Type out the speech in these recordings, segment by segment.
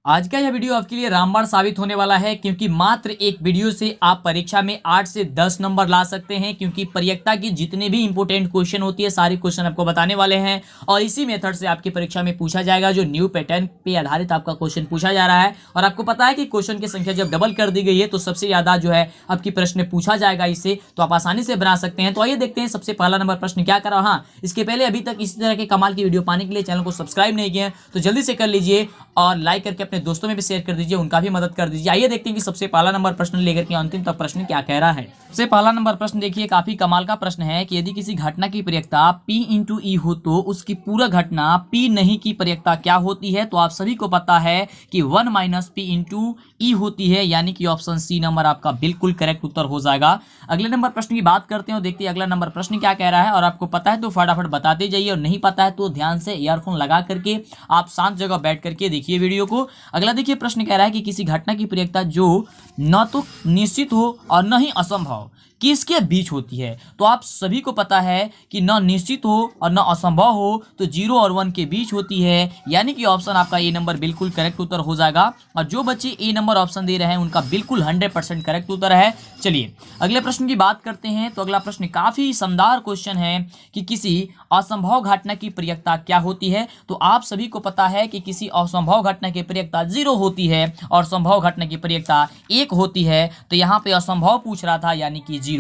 आज का यह वीडियो आपके लिए रामबाण साबित होने वाला है, क्योंकि मात्र एक वीडियो से आप परीक्षा में 8 से 10 नंबर ला सकते हैं। क्योंकि परीक्षा की जितने भी इंपॉर्टेंट क्वेश्चन होती है सारे क्वेश्चन आपको बताने वाले हैं और इसी मेथड से आपकी परीक्षा में पूछा जाएगा। जो न्यू पैटर्न पे आधारित आपका क्वेश्चन पूछा जा रहा है और आपको पता है कि क्वेश्चन की संख्या जब डबल कर दी गई है तो सबसे ज्यादा जो है आपकी प्रश्न पूछा जाएगा इससे, तो आप आसानी से बना सकते हैं। तो आइए देखते हैं सबसे पहला नंबर प्रश्न क्या करा। हाँ, इसके पहले अभी तक इसी तरह के कमाल की वीडियो पाने के लिए चैनल को सब्सक्राइब नहीं किया तो जल्दी से कर लीजिए और लाइक करके अपने दोस्तों में भी शेयर कर दीजिए, उनका भी मदद कर दीजिए। आइए देखते हैं कि सबसे पहला नंबर प्रश्न लेकर के अंतिम तक प्रश्न क्या कह रहा है। सबसे पहला नंबर प्रश्न देखिए, काफी कमाल का प्रश्न है कि यदि किसी घटना की प्रयेकता P इंटू ई हो तो उसकी पूरा घटना P नहीं की प्रयेकता क्या होती है। तो आप सभी को पता है कि 1 माइनस P इंटू ई होती है, यानी कि ऑप्शन सी नंबर आपका बिल्कुल करेक्ट उत्तर हो जाएगा। अगले नंबर प्रश्न की बात करते हैं और देखते हैं अगला नंबर प्रश्न क्या कह रहा है। और आपको पता है तो फटाफट बताते जाइए और नहीं पता है तो ध्यान से ईयरफोन लगा करके आप शांत जगह बैठ करके देखिए वीडियो को। अगला देखिए प्रश्न कह रहा है कि किसी घटना की प्रयेकता जो न तो निश्चित हो और न ही असंभव किसके बीच होती है। तो आप सभी को पता है कि न निश्चित हो और न असंभव हो तो 0 और 1 के बीच होती है, यानी कि ऑप्शन आपका ए नंबर बिल्कुल करेक्ट उत्तर हो जाएगा। और जो बच्चे ए नंबर ऑप्शन दे रहे हैं उनका बिल्कुल 100% करेक्ट उत्तर है। चलिए अगले प्रश्न की बात करते हैं। तो अगला प्रश्न काफी शानदार क्वेश्चन है कि किसी असंभव घटना की प्रयेकता क्या होती है। तो आप सभी को पता है कि किसी असंभव घटना की प्रयेकता 0 होती है और संभव घटना की प्रयेकता 1 होती है। तो यहाँ पे असंभव पूछ रहा था, यानी कि 0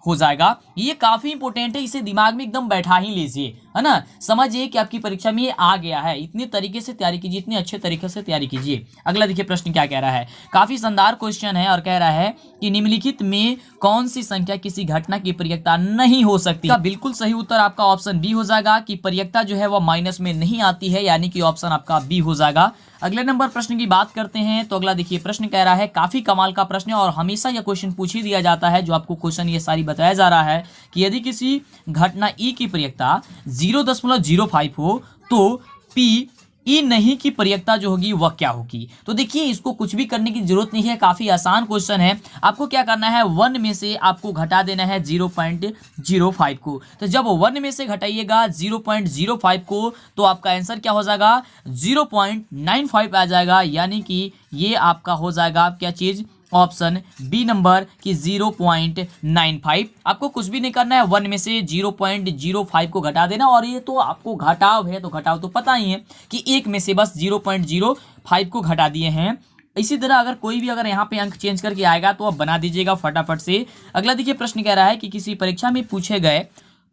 हो जाएगा। ये काफी इंपॉर्टेंट है, इसे दिमाग में एकदम बैठा ही लीजिए, है ना। समझिए कि आपकी परीक्षा में ये आ गया है, इतने तरीके से तैयारी कीजिए, इतने अच्छे तरीके से तैयारी कीजिए। अगला देखिए प्रश्न क्या कह रहा है, काफी शानदार क्वेश्चन है और कह रहा है कि निम्नलिखित में कौन सी संख्या किसी घटना की प्रयेकता नहीं हो सकती। का बिल्कुल सही उत्तर आपका ऑप्शन बी हो जाएगा कि प्रयेकता जो है वह माइनस में नहीं आती है, यानी कि ऑप्शन आपका बी हो जाएगा। अगले नंबर प्रश्न की बात करते हैं। तो अगला देखिए प्रश्न कह रहा है, काफी कमाल का प्रश्न है और हमेशा यह क्वेश्चन पूछ ही दिया जाता है। जो आपको क्वेश्चन ये सारी बताया जा रहा है कि यदि किसी घटना ई की प्रयेकता 0.05 हो तो पी ई नहीं की प्रयेकता जो होगी वह क्या होगी। तो देखिए इसको कुछ भी करने की जरूरत नहीं है, काफी आसान क्वेश्चन है। आपको क्या करना है, 1 में से आपको घटा देना है 0.05 को। तो जब 1 में से घटाइएगा 0.05 को तो आपका आंसर क्या हो जाएगा, 0.95 आ जाएगा, यानी कि ये आपका हो जाएगा क्या चीज, ऑप्शन बी नंबर की 0.95। आपको कुछ भी नहीं करना है, 1 में से 0.05 को घटा देना। और ये तो आपको घटाव है तो घटाव तो पता ही है कि 1 में से बस 0.05 को घटा दिए हैं। इसी तरह अगर कोई भी अगर यहाँ पे अंक चेंज करके आएगा तो आप बना दीजिएगा फटाफट से। अगला देखिए प्रश्न कह रहा है कि किसी परीक्षा में पूछे गए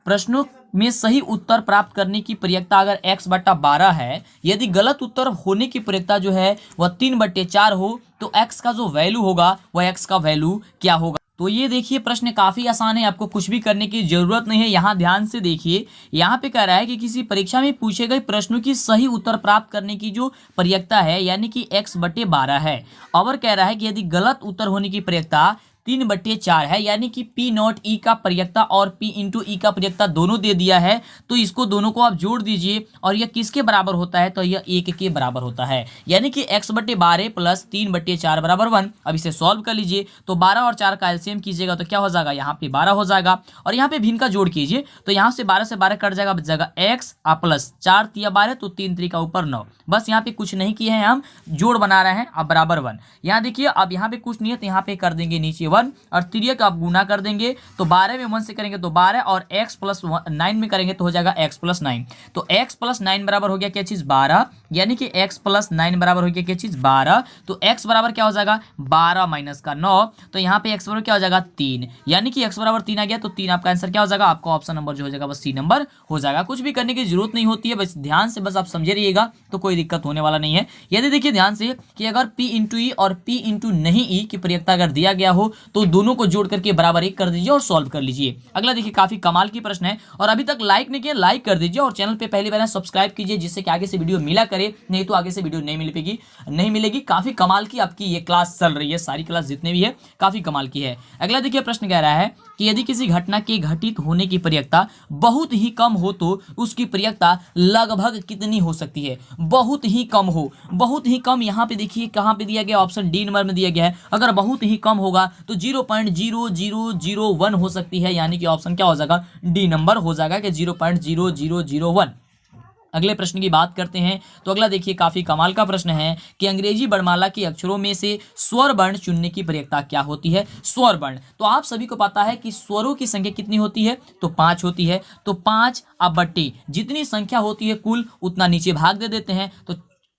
प्रश्नों में सही उत्तर प्राप्त करने की प्रयेकता अगर x/12 है, यदि गलत उत्तर होने की प्रयेकता जो है वह 3/4 हो तो x का जो वैल्यू होगा वह x का वैल्यू क्या होगा। तो ये देखिए प्रश्न काफी आसान है, आपको कुछ भी करने की जरूरत नहीं है। यहाँ ध्यान से देखिए, यहाँ पे कह रहा है कि किसी परीक्षा में पूछे गए प्रश्नों की सही उत्तर प्राप्त करने की जो प्रयेकता है यानी कि x/12 है। और कह रहा है कि यदि गलत उत्तर होने की प्रयेकता 3/4 है, यानी कि P नॉट ई का प्रयेकता और P इंटू ई का प्रयेकता दोनों दे दिया है। तो इसको दोनों को आप जोड़ दीजिए और यह किसके बराबर होता है, तो यह 1 के बराबर होता है, यानी कि x/12 प्लस 3/4 बराबर 1। अब इसे सॉल्व कर लीजिए तो 12 और 4 का एलसीएम कीजिएगा तो क्या हो जाएगा, यहाँ पे 12 हो जाएगा। और यहाँ पे भिन्न का जोड़ कीजिए तो यहाँ से 12 से 12 कट जाएगा, बच जाएगा x प्लस 4 तिया 12 तो 3 3 का ऊपर 9। बस यहाँ पे कुछ नहीं किए हैं, हम जोड़ बना रहे हैं। अब बराबर 1, यहाँ देखिए अब यहाँ पे कुछ नहीं है तो यहाँ पे कर देंगे नीचे 1 और 3 का आप गुना कर देंगे तो 12 में 1 से करेंगे तो 12 और x प्लस 9 में करेंगे तो हो जाएगा x प्लस 9। तो x प्लस 9 बराबर हो गया क्या चीज 12, यानी कि x प्लस 9 बराबर हो गया क्या चीज 12। तो x बराबर क्या हो जाएगा 12 माइनस का 9, तो यहाँ पे x बराबर क्या हो जाएगा 3, यानी कि x बराबर 3 आ गया। तो 3 आपका आंसर क्या हो जाएगा, आपका ऑप्शन नंबर जो हो जाएगा बस सी नंबर हो जाएगा। कुछ भी करने की जरूरत नहीं होती है, बस ध्यान से बस आप समझे रहिएगा तो कोई दिक्कत होने वाला नहीं है। यदि देखिए ध्यान से कि अगर p इंटू ई और p इंटू नहीं ई की प्रयेकता अगर दिया गया हो तो दोनों को जोड़ करके बराबर 1 कर दीजिए और सॉल्व कर लीजिए। अगला देखिए काफी कमाल की प्रश्न है और अभी तक लाइक नहीं किया लाइक कर दीजिए और चैनल पे पहली बार सब्सक्राइब कीजिए, जिससे कि आगे से वीडियो मिला करे, नहीं तो आगे से वीडियो नहीं मिलेगी। काफी कमाल की आपकी ये क्लास चल रही है, सारी क्लास जितने भी है काफी कमाल की है। अगला देखिए प्रश्न कह रहा है कि यदि किसी घटना के घटित होने की प्रयेकता बहुत ही कम हो तो उसकी प्रयेकता लगभग कितनी हो सकती है। बहुत ही कम हो, बहुत ही कम, यहाँ पे देखिए कहाँ पे दिया गया, ऑप्शन डी नंबर में दिया गया है। अगर बहुत ही कम होगा तो 0.0001 हो सकती है, यानी कि ऑप्शन क्या हो जाएगा डी नंबर हो जाएगा कि 0.0001। अगले प्रश्न की बात करते हैं। तो अगला देखिए काफी कमाल का प्रश्न है कि अंग्रेजी वर्णमाला के अक्षरों में से स्वर वर्ण चुनने की प्रक्रिया क्या होती है। स्वर वर्ण, तो आप सभी को पता है कि स्वरों की संख्या कितनी होती है, तो 5 होती है। तो 5 अब बट्टी जितनी संख्या होती है कुल उतना नीचे भाग दे देते हैं। तो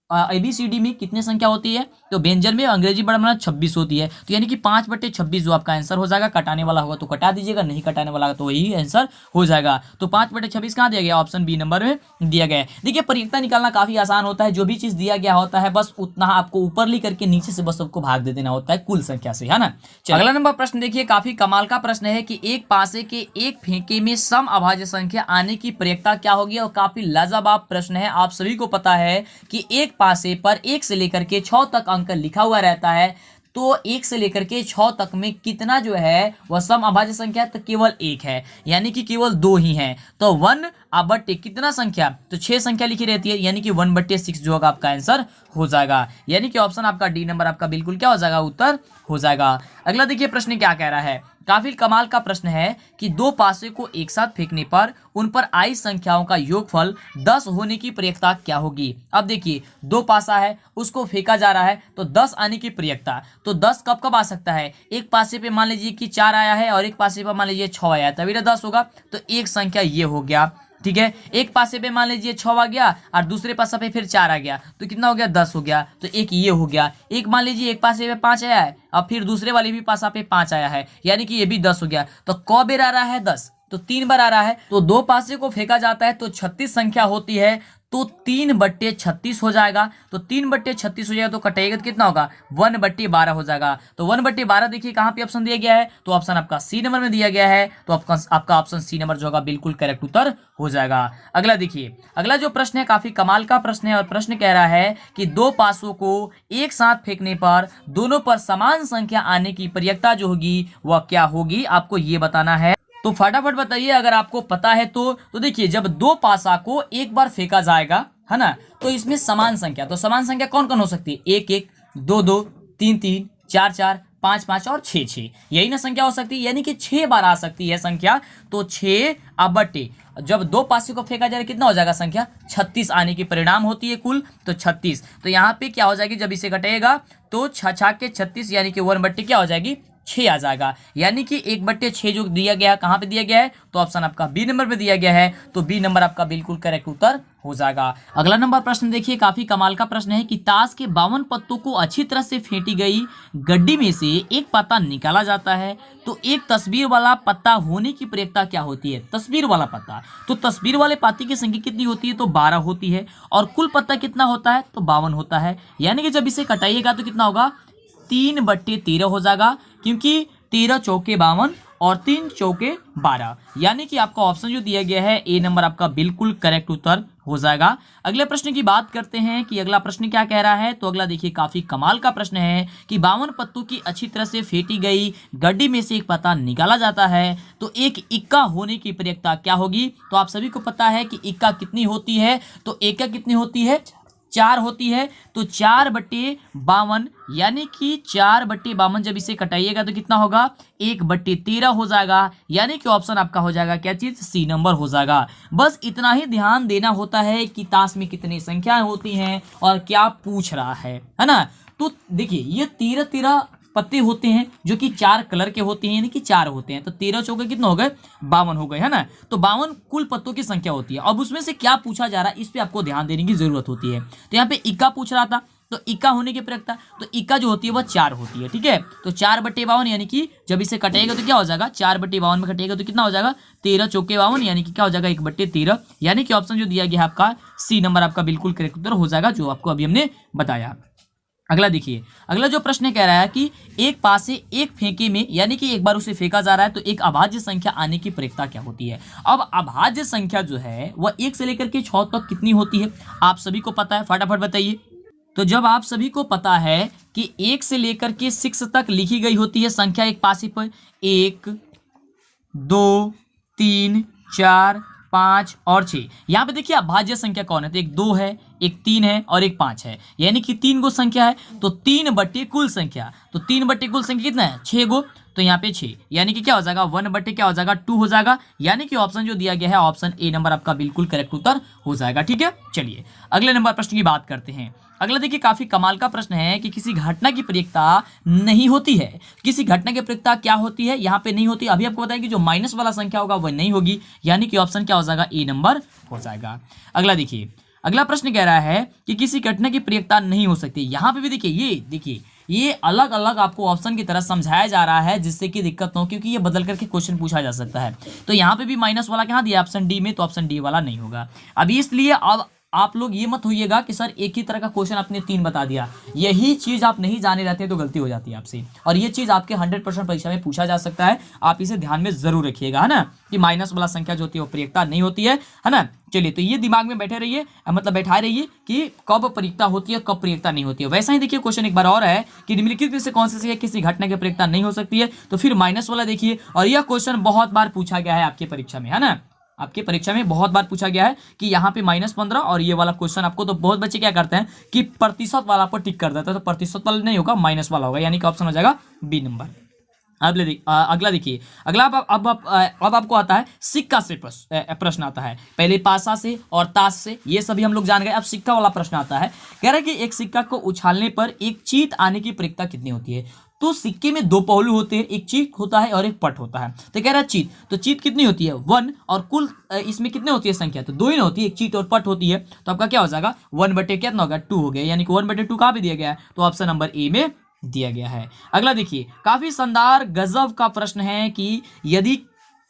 ABCD में कितनी संख्या होती है, तो व्यंजन में अंग्रेजी वर्णमाला 26 होती है। तो यानी कि 5/26 जो आपका आंसर हो जाएगा। कटाने वाला होगा तो कटा दीजिएगा, नहीं कटाने वाला तो वही आंसर हो जाएगा। तो 5/26 कहाँ दिया गया, ऑप्शन बी नंबर में दिया गया है। देखिए प्रक्रिया निकालना काफी आसान होता है, जो भी चीज दिया गया होता है बस उतना आपको ऊपर लिख करके नीचे से बस सबको भाग दे देना होता है कुल संख्या से, है ना। अगला नंबर प्रश्न देखिए काफी कमाल का प्रश्न है कि एक पासे के एक फेंके में सम अभाज्य संख्या आने की प्रक्रिया क्या होगी, और काफी लाजवाब प्रश्न है। आप सभी को पता है कि एक पासे पर 1 से लेकर के 6 तक अंक लिखा हुआ रहता है। तो 1 से लेकर के 6 तक में कितना जो है वह सम अभाज्य संख्या, तो केवल 1 है, यानी कि केवल 2 ही हैं। तो 1/, कितना संख्या, तो 6 संख्या लिखी रहती है, यानी कि 1/6 जो होगा आपका आंसर हो जाएगा। यानी कि ऑप्शन आपका डी नंबर आपका बिल्कुल क्या हो जाएगा, उत्तर हो जाएगा। अगला देखिए प्रश्न क्या कह रहा है, काफी कमाल का प्रश्न है कि 2 पासे को एक साथ फेंकने पर उन पर आई संख्याओं का योगफल 10 होने की प्रक्रिया क्या होगी। अब देखिए 2 पासा है, उसको फेंका जा रहा है, तो 10 आने की प्रक्रिया, तो 10 कब कब आ सकता है, एक पासे पे मान लीजिए कि 4 आया है और एक पासे पे मान लीजिए 6 आया है, तभी 10 होगा। तो एक संख्या ये हो गया, ठीक है। एक पासे पे मान लीजिए 6 आ गया और दूसरे पासे पे फिर 4 आ गया, तो कितना हो गया, 10 हो गया। तो एक ये हो गया। एक मान लीजिए एक पासे पे 5 आया है और फिर दूसरे वाले भी पासा पे 5 आया है, यानी कि ये भी 10 हो गया। तो क बेर आ रहा है 10, तो 3 बार आ रहा है। तो 2 पासे को फेंका जाता है तो 36 संख्या होती है, तो 3/36 हो जाएगा। तो 3/36 हो जाएगा तो कटेगा तो कितना होगा, 1/12 हो जाएगा। तो 1/12 देखिए कहाँ पे ऑप्शन दिया गया है, तो ऑप्शन आपका सी नंबर में दिया गया है। तो आपका ऑप्शन सी नंबर जो होगा बिल्कुल करेक्ट उत्तर हो जाएगा। अगला देखिए, अगला जो प्रश्न है काफी कमाल का प्रश्न है, और प्रश्न कह रहा है कि 2 पासों को एक साथ फेंकने पर दोनों पर समान संख्या आने की प्रक्रिया जो होगी वह क्या होगी, आपको ये बताना है। तो फटाफट बताइए अगर आपको पता है तो देखिए जब 2 पासा को एक बार फेंका जाएगा, है ना, तो इसमें समान संख्या, तो समान संख्या कौन कौन हो सकती है, 1-1, 2-2, 3-3, 4-4, 5-5 और 6-6, यही ना संख्या हो सकती है, यानी कि 6 बार आ सकती है संख्या। तो 6/, जब 2 पासे को फेंका जाएगा कितना हो जाएगा संख्या, 36 आने की परिणाम होती है कुल, तो 36। तो यहाँ पे क्या हो जाएगी, जब इसे कटेगा तो 6 के 36 यानी कि 1/, क्या हो जाएगी, 6 आ जाएगा। यानी कि 1/6 जो दिया गया है कहाँ पे दिया गया है, तो ऑप्शन आपका बी नंबर पे दिया गया है। तो बी नंबर आपका बिल्कुल करेक्ट उत्तर हो जाएगा। अगला नंबर प्रश्न देखिए काफी कमाल का प्रश्न है कि ताश के 52 पत्तों को अच्छी तरह से फेंटी गई गड्डी में से एक पत्ता निकाला जाता है, तो एक तस्वीर वाला पत्ता होने की प्रक्रिया क्या होती है। तस्वीर वाला पत्ता, तो तस्वीर वाले पत्ते की संख्या कितनी होती है, तो 12 होती है, और कुल पत्ता कितना होता है, तो 52 होता है। यानी कि जब इसे कटाइएगा तो कितना होगा, 3/13 हो जाएगा, क्योंकि 13 चौके 52 और 3 चौके 12, यानी कि आपका ऑप्शन जो दिया गया है ए नंबर आपका बिल्कुल करेक्ट उत्तर हो जाएगा। अगले प्रश्न की बात करते हैं कि अगला प्रश्न क्या कह रहा है। तो अगला देखिए काफी कमाल का प्रश्न है कि 52 पत्तों की अच्छी तरह से फेंटी गई गड्डी में से एक पत्ता निकाला जाता है, तो एक इक्का होने की प्रक्रिया क्या होगी। तो आप सभी को पता है कि इक्का कितनी होती है, तो इक्का कितनी होती है, 4 होती है। तो 4/52, यानी कि 4/52 जब इसे कटाइएगा तो कितना होगा, 1/13 हो जाएगा। यानी कि ऑप्शन आपका हो जाएगा क्या चीज, सी नंबर हो जाएगा। बस इतना ही ध्यान देना होता है कि ताश में कितनी संख्याएं होती हैं और क्या पूछ रहा है ना। तो देखिए ये 13 पत्ते होते हैं जो कि 4 कलर के होते हैं, यानी कि 4 होते हैं। तो 13 चौके कितना हो गए, 52 हो गए, है ना। तो 52 कुल पत्तों की संख्या होती है। अब उसमें से क्या पूछा जा रहा है इस पे आपको ध्यान देने की जरूरत होती है। तो यहाँ पे इक्का पूछ रहा था, तो इक्का होने की प्रक्रिया, तो इक्का जो होती है वह 4 होती है, ठीक है। तो 4/52, यानी कि जब इसे कटेगा तो क्या हो जाएगा, 4/52 में कटेगा तो कितना हो जाएगा, 13 चौके 52, यानी कि क्या हो जाएगा, 1/13। यानी कि ऑप्शन जो दिया गया है आपका सी नंबर आपका बिल्कुल करेक्ट उत्तर हो जाएगा, जो आपको अभी हमने बताया। अगला देखिए, अगला जो प्रश्न कह रहा है कि एक पासे एक फेंके में, यानी कि एक बार उसे फेंका जा रहा है, तो एक अभाज्य संख्या आने की प्रक्रिया क्या होती है। अब अभाज्य संख्या जो है वह 1 से लेकर के 6 तक कितनी होती है, आप सभी को पता है, फटाफट बताइए। तो जब आप सभी को पता है कि 1 से लेकर के 6 तक लिखी गई होती है संख्या एक पासे पर, 1, 2, 3, 4, 5 और 6। यहाँ पे देखिए अभाज्य संख्या कौन है, तो एक 2 है, एक 3 है और एक 5 है, यानी कि 3 गो संख्या है। तो 3 बटे कुल संख्या, तो 3 बटे कुल संख्या कितना है, 6 गो। तो यहाँ पे 6 यानी कि क्या हो जाएगा 1/, क्या हो जाएगा 2 हो जाएगा, यानी कि ऑप्शन जो दिया गया है ऑप्शन ए नंबर आपका बिल्कुल करेक्ट उत्तर हो जाएगा। ठीक है, चलिए अगले नंबर प्रश्न की बात करते हैं। अगला देखिए काफी कमाल का प्रश्न है कि किसी घटना की प्रयोक्ता नहीं होती है। किसी घटना की प्रयोक्ता क्या होती है, यहाँ पे नहीं होती। अभी आपको बताएं कि जो माइनस वाला संख्या होगा वह नहीं होगी, यानी कि ऑप्शन क्या हो जाएगा ए नंबर हो जाएगा। अगला देखिए, अगला प्रश्न कह रहा है कि किसी घटना की प्रयोक्ता नहीं हो सकती। यहाँ पे भी देखिए ये अलग अलग आपको ऑप्शन की तरह समझाया जा रहा है जिससे कि दिक्कत न हो, क्योंकि ये बदल करके क्वेश्चन पूछा जा सकता है। तो यहाँ पे भी माइनस वाला कहाँ दिया ऑप्शन डी में, तो ऑप्शन डी वाला नहीं होगा। अभी इसलिए अब आप लोग ये मत होइएगा कि सर एक ही तरह का क्वेश्चन आपने 3 बता दिया। यही चीज आप नहीं जाने रहते हैं तो गलती हो जाती है आपसे, और ये चीज आपके 100% परीक्षा में पूछा जा सकता है। आप इसे ध्यान में जरूर रखिएगा, है ना, कि माइनस वाला संख्या जो होती है वो प्रयोक्ता नहीं होती है ना। चलिए, तो ये दिमाग में बैठे रहिए, मतलब बैठाए रहिए कि कब प्रयोक्ता होती है कब प्रयोक्ता नहीं होती है। वैसा ही देखिए क्वेश्चन एक बार और है कि निम्नलिखित में से कौन सी संख्या किसी घटना की प्रयोक्ता नहीं हो सकती है, तो फिर माइनस वाला देखिए। और यह क्वेश्चन बहुत बार पूछा गया है आपकी परीक्षा में, है ना, आपके परीक्षा में बहुत बार पूछा गया है कि यहाँ पे -15 और ये वाला क्वेश्चन आपको, तो बहुत बच्चे क्या करते हैं कि प्रतिशत वाला पर टिक कर देता है, तो प्रतिशत वाला नहीं होगा, माइनस वाला होगा, यानी कि ऑप्शन हो जाएगा बी नंबर। अगला देखिए, अगला अब आपको आता है सिक्का से प्रश्न आता है। पहले पासा से और ताश से ये सभी हम लोग जान गए। अब सिक्का वाला प्रश्न आता है, कह रहा है कि एक सिक्का को उछालने पर एक चीत आने की प्रयोक्ता कितनी होती है। तो सिक्के में 2 पहलू होते हैं, एक चीत होता है और एक पट होता है। तो कह रहा है चीत, तो चीत कितनी होती है 1, और कुल इसमें कितने होती है संख्या, तो 2 ही होती है, एक चीत और पट होती है। तो आपका क्या हो जाएगा 1/, कितना होगा 2 हो गया, यानी कि 1/2 कहाँ पे दिया गया है, तो ऑप्शन नंबर ए में दिया गया है। अगला देखिए, काफी शानदार गजब का प्रश्न है कि यदि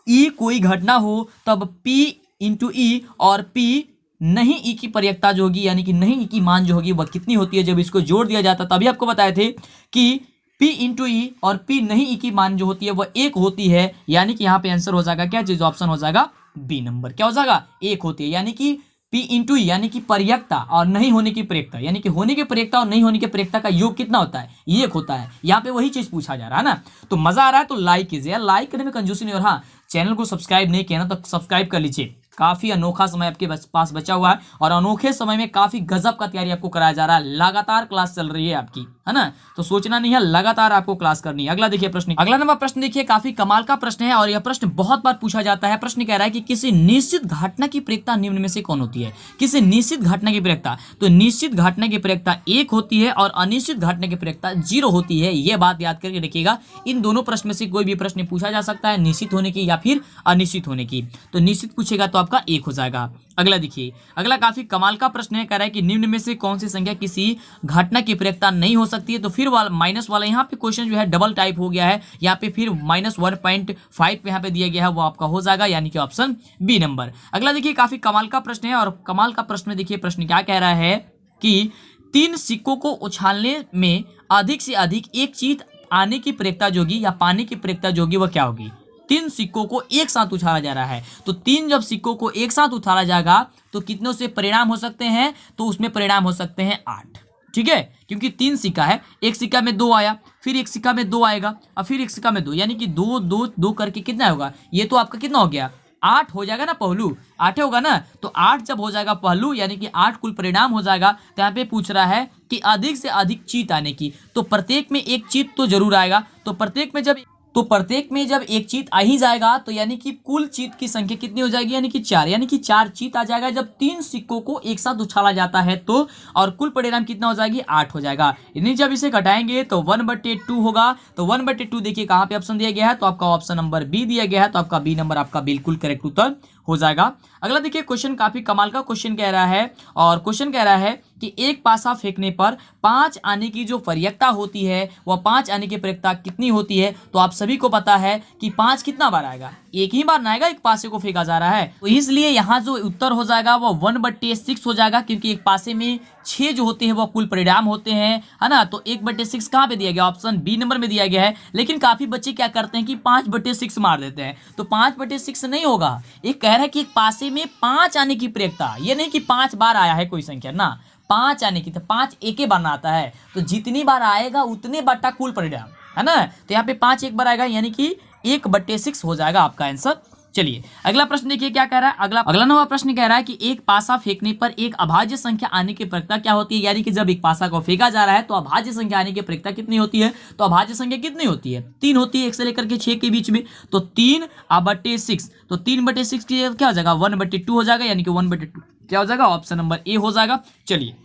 ई कोई घटना हो तब P × E और P नहीं ई की प्रयोक्ता जो होगी, यानी कि नहीं ई की मान जो होगी वह कितनी होती है। जब इसको जोड़ दिया जाता तभी आपको बताए थे कि P × E और P नहीं ई की मान जो होती है वह 1 होती है, यानी कि यहाँ पे आंसर हो जाएगा क्या चीज, ऑप्शन हो जाएगा बी नंबर, क्या हो जाएगा 1 होती है, यानी कि P × E यानी कि प्रयोक्ता और नहीं होने की प्रयोक्ता, यानी कि होने की प्रयोक्ता और नहीं होने की प्रयोक्ता का योग कितना होता है, 1 होता है। यहाँ पे वही चीज पूछा जा रहा है ना। तो मजा आ रहा है तो लाइक कीजिए, लाइक करने में कंजूसी नहीं। और हाँ, चैनल को सब्सक्राइब नहीं किया ना तो सब्सक्राइब कर लीजिए। काफी अनोखा समय आपके पास बचा हुआ है, और अनोखे समय में काफी गजब का तैयारी आपको कराया जा रहा है। लगातार क्लास चल रही है आपकी, है ना, तो सोचना नहीं है, लगातार आपको क्लास करनी है। अगला देखिए प्रश्न, अगला नंबर प्रश्न देखिए, काफी कमाल का प्रश्न है और यह प्रश्न बहुत बार पूछा जाता है। प्रश्न कह रहा है कि किसी निश्चित घटना की प्रयोक्ता निम्न में से कौन होती है। किसी निश्चित घटना की प्रयोक्ता, तो निश्चित घटना की प्रयोक्ता 1 होती है और अनिश्चित घटना की प्रयोक्ता 0 होती है। यह बात याद करके रखिएगा। इन दोनों प्रश्न में से कोई भी प्रश्न पूछा जा सकता है, निश्चित होने की या फिर अनिश्चित होने की। तो निश्चित पूछेगा तो आपका 1 हो जाएगा। अगला देखिए, अगला काफी कमाल का प्रश्न है, कह रहा है कि निम्न में से कौन सी संख्या किसी घटना की प्रयोक्ता नहीं हो सकती है। तो फिर माइनस वाला यहाँ पे क्वेश्चन जो है डबल टाइप हो गया है, यहाँ पे फिर -1.5 पे यहाँ पे दिया गया है, वो आपका हो जाएगा, यानी कि ऑप्शन बी नंबर। अगला देखिए, काफी कमाल का प्रश्न है, और कमाल का प्रश्न में देखिए प्रश्न क्या कह रहा है कि 3 सिक्कों को उछालने में अधिक से अधिक एक चीज आने की प्रयोक्ता जो होगी या पाने की प्रयोक्ता जो होगी वह क्या होगी। 3 सिक्कों को एक साथ उछाला जा रहा है, तो 3 जब सिक्कों को एक साथ उछाला जाएगा तो कितनों से परिणाम हो सकते हैं, तो उसमें परिणाम हो सकते हैं 8। ठीक है, क्योंकि 3 सिक्का है, एक सिक्का में 2 आया, फिर एक सिक्का में 2 आएगा और फिर एक सिक्का में 2, यानी कि 2 2 2 करके कितना होगा, ये तो आपका कितना हो गया 8 हो जाएगा ना, पहलू 8 होगा ना। तो 8 जब हो जाएगा पहलू, यानी कि 8 कुल परिणाम हो जाएगा। तो यहाँ पे पूछ रहा है कि अधिक से अधिक चीत आने की, तो प्रत्येक में एक चीत तो जरूर आएगा। तो प्रत्येक में जब एक चीत आ ही जाएगा तो यानी कि कुल चीत की संख्या कितनी हो जाएगी, यानी कि 4, यानी कि 4 चीत आ जाएगा जब 3 सिक्कों को एक साथ उछाला जाता है तो, और कुल परिणाम कितना हो जाएगी 8 हो जाएगा। यानी जब इसे घटाएंगे तो 1/2 होगा। तो 1/2 देखिए कहाँ पे ऑप्शन दिया गया है, तो आपका ऑप्शन नंबर बी दिया गया है, तो आपका बी नंबर आपका बिल्कुल करेक्ट उत्तर हो जाएगा। अगला देखिए क्वेश्चन, काफी कमाल का क्वेश्चन कह रहा है, और क्वेश्चन कह रहा है कि एक पासा फेंकने पर 5 आने की जो प्रयोक्ता होती है वह 5 आने की प्रयोक्ता कितनी होती है। तो आप सभी को पता है कि 5 कितना बार आएगा, एक ही बार ना आएगा, एक पासे को फेंका जा रहा है, तो इसलिए यहाँ जो उत्तर हो जाएगा वो 1/6 हो जाएगा, क्योंकि एक पासे में 6 जो होते हैं वो कुल परिणाम होते हैं, है ना। तो 1/6 कहाँ पे दिया गया, ऑप्शन बी नंबर में दिया गया है। लेकिन काफी बच्चे क्या करते हैं कि 5/6 मार देते हैं, तो 5/6 नहीं होगा। एक कह रहा है कि एक पासे में 5 आने की प्रयोक्ता, ये नहीं कि 5 बार आया है कोई संख्या ना, 5 आने की, तो 5 एक ही बार ना आता है, तो जितनी बार आएगा उतने बटा कुल परिणाम, है ना। तो यहाँ पे 5 एक बार आएगा, यानी कि 1/6 हो जाएगा आपका आंसर चलिए अगला प्रश्न देखिए क्या कह रहा है। अगला 9वां प्रश्न कह रहा है कि एक पासा फेंकने पर एक अभाज्य संख्या आने की प्रक्रिया क्या होती है। यानी कि जब एक पासा को फेंका जा रहा है तो अभाज्य संख्या आने की प्रक्रिया कितनी होती है। तो अभाज्य संख्या कितनी होती है, 3 होती है, 1 से लेकर के 6 के बीच में। तो 3/6, तो 3/6 की क्या हो जाएगा, 1/2 हो जाएगा, यानी कि 1/2 क्या हो जाएगा, ऑप्शन नंबर ए हो जाएगा। चलिए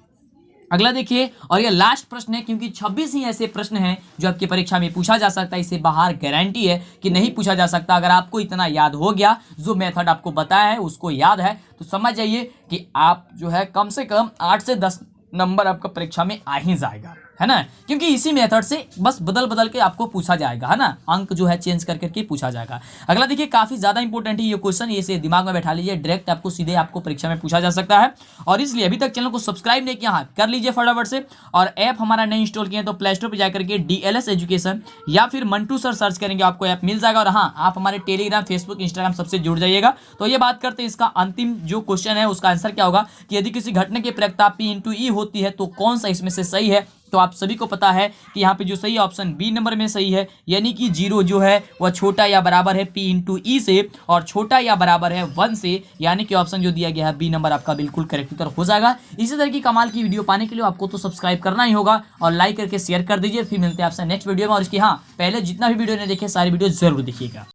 अगला देखिए, और ये लास्ट प्रश्न है क्योंकि 26 ही ऐसे प्रश्न हैं जो आपकी परीक्षा में पूछा जा सकता है। इससे बाहर गारंटी है कि नहीं पूछा जा सकता। अगर आपको इतना याद हो गया, जो मेथड आपको बताया है उसको याद है, तो समझ जाइए कि आप जो है कम से कम 8 से 10 नंबर आपका परीक्षा में आ ही जाएगा, है ना। क्योंकि इसी मेथड से बस बदल बदल के आपको पूछा जाएगा, है ना, अंक जो है चेंज कर करके पूछा जाएगा। अगला देखिए काफी ज्यादा इंपॉर्टेंट है ये क्वेश्चन, ये से दिमाग में बैठा लीजिए, डायरेक्ट आपको सीधे आपको परीक्षा में पूछा जा सकता है। और इसलिए अभी तक चैनल को सब्सक्राइब नहीं किया, हाँ कर लीजिए फटाफट से। और ऐप हमारा नहीं इंस्टॉल किया तो प्ले स्टोर पर जाकर के DLS एजुकेशन या फिर मंटू सर सर्च करेंगे, आपको ऐप मिल जाएगा। और हाँ, आप हमारे टेलीग्राम, फेसबुक, इंस्टाग्राम सबसे जुड़ जाइएगा। तो ये बात करते हैं इसका अंतिम जो क्वेश्चन है उसका आंसर क्या होगा कि यदि किसी घटना की प्रक्रिया P × E होती है तो कौन सा इसमें से सही है। तो आप सभी को पता है कि यहाँ पे जो सही ऑप्शन बी नंबर में सही है, यानी कि 0 जो है वह छोटा या बराबर है P × E से और छोटा या बराबर है 1 से, यानी कि ऑप्शन जो दिया गया है बी नंबर आपका बिल्कुल करेक्ट उत्तर हो जाएगा। इसी तरह की कमाल की वीडियो पाने के लिए आपको तो सब्सक्राइब करना ही होगा और लाइक करके शेयर कर दीजिए। फिर मिलते हैं आपसे नेक्स्ट वीडियो में। और इसकी हाँ, पहले जितना भी वीडियो ने देखे सारी वीडियो जरूर देखिएगा।